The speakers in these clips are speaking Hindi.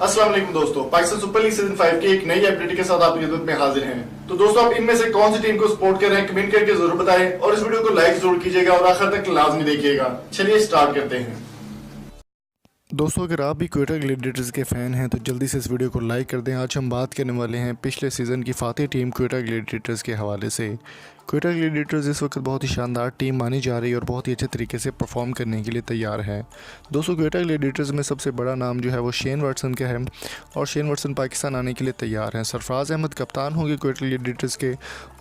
अस्सलाम वालेकुम दोस्तों, पाकिस्तान सुपर लीग सीजन 5 की एक नई अपडेट के साथ आपकी खिदमत में हाजिर हैं। तो दोस्तों, आप इनमें से कौन सी टीम को सपोर्ट कर रहे हैं कमेंट करके जरूर बताएं और इस वीडियो को लाइक जरूर कीजिएगा और आखिर तक लाजमी देखिएगा। चलिए स्टार्ट करते हैं। दोस्तों, अगर आप भी क्वेटा ग्लैडिएटर्स के फ़ैन हैं तो जल्दी से इस वीडियो को लाइक कर दें। आज हम बात करने वाले हैं पिछले सीज़न की फातेह टीम क्वेटा ग्लैडिएटर्स के हवाले से। क्वेटा ग्लैडिएटर्स इस वक्त बहुत ही शानदार टीम मानी जा रही है और बहुत ही अच्छे तरीके से परफॉर्म करने के लिए तैयार है। दोस्तों, क्वेटा ग्लैडिएटर्स में सबसे बड़ा नाम जो है वो शेन वाटसन का है और शेन वाटसन पाकिस्तान आने के लिए तैयार हैं। सरफराज अहमद कप्तान होंगे क्वेटा ग्लैडिएटर्स के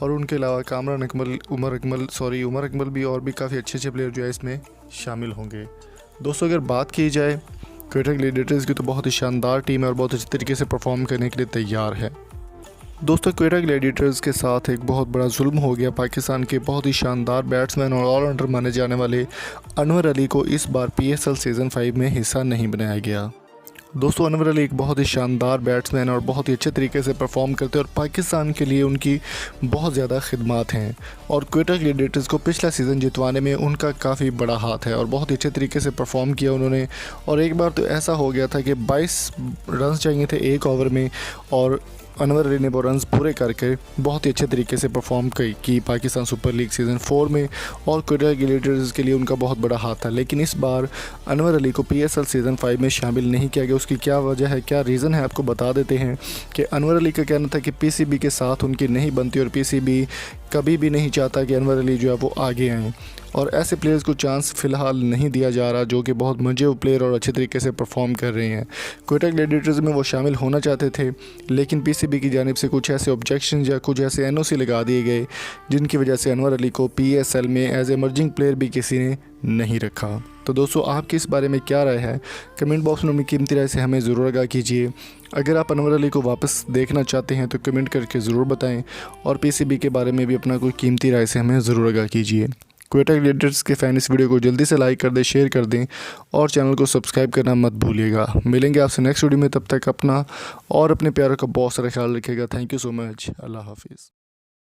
और उनके अलावा कामरान अकमल, उमर अकमल भी और भी काफ़ी अच्छे प्लेयर जो है इसमें शामिल होंगे। दोस्तों, अगर बात की जाए क्वेटा ग्लैडिएटर्स की तो बहुत ही शानदार टीम है और बहुत अच्छे तरीके से परफॉर्म करने के लिए तैयार है। दोस्तों, क्वेटा ग्लैडिएटर्स के साथ एक बहुत बड़ा जुल्म हो गया। पाकिस्तान के बहुत ही शानदार बैट्समैन और ऑलराउंडर माने जाने वाले अनवर अली को इस बार PSL सीज़न 5 में हिस्सा नहीं बनाया गया। दोस्तों, अनवर अली एक बहुत ही शानदार बैट्समैन और बहुत ही अच्छे तरीके से परफॉर्म करते हैं और पाकिस्तान के लिए उनकी बहुत ज़्यादा खिदमत हैं और क्वेटा ग्लैडिएटर्स को पिछला सीज़न जितवाने में उनका काफ़ी बड़ा हाथ है और बहुत ही अच्छे तरीके से परफॉर्म किया उन्होंने। और एक बार तो ऐसा हो गया था कि 22 रन चाहिए थे एक ओवर में और अनवर अली ने वो रन्स पूरे करके बहुत ही अच्छे तरीके से परफॉर्म की पाकिस्तान सुपर लीग सीज़न 4 में और क्वेटा ग्लैडिएटर्स के लिए उनका बहुत बड़ा हाथ था। लेकिन इस बार अनवर अली को PSL सीज़न 5 में शामिल नहीं किया गया। उसकी क्या वजह है, क्या रीज़न है, आपको बता देते हैं कि अनवर अली का कहना था कि PCB के साथ उनकी नहीं बनती और PCB कभी भी नहीं चाहता कि अनवर अली जो है वो आगे आएँ और ऐसे प्लेयर्स को चांस फ़िलहाल नहीं दिया जा रहा जो कि बहुत मजे प्लेयर और अच्छे तरीके से परफॉर्म कर रहे हैं। क्वेटा ग्लैडिएटर्स में वो शामिल होना चाहते थे लेकिन PCB की जानिब से कुछ ऐसे ऑब्जेक्शन या कुछ ऐसे NOC लगा दिए गए जिनकी वजह से अनवर अली को PSL में एज एमर्जिंग प्लेयर भी किसी ने नहीं रखा। तो दोस्तों, आपकी इस बारे में क्या राय है? कमेंट बॉक्स में अपनी कीमती राय से हमें ज़रूर आगाह कीजिए। अगर आप अनवर अली को वापस देखना चाहते हैं तो कमेंट करके ज़रूर बताएं और PCB के बारे में भी अपना कोई कीमती राय से हमें ज़रूर आगाह कीजिए। क्वेटा ग्लैडिएटर्स के फ़ैन इस वीडियो को जल्दी से लाइक कर दें, शेयर कर दें और चैनल को सब्सक्राइब करना मत भूलिएगा। मिलेंगे आपसे नेक्स्ट वीडियो में, तब तक अपना और अपने प्यारों का बहुत सारा ख्याल रखिएगा। Thank you so much. अल्लाह हाफिज़।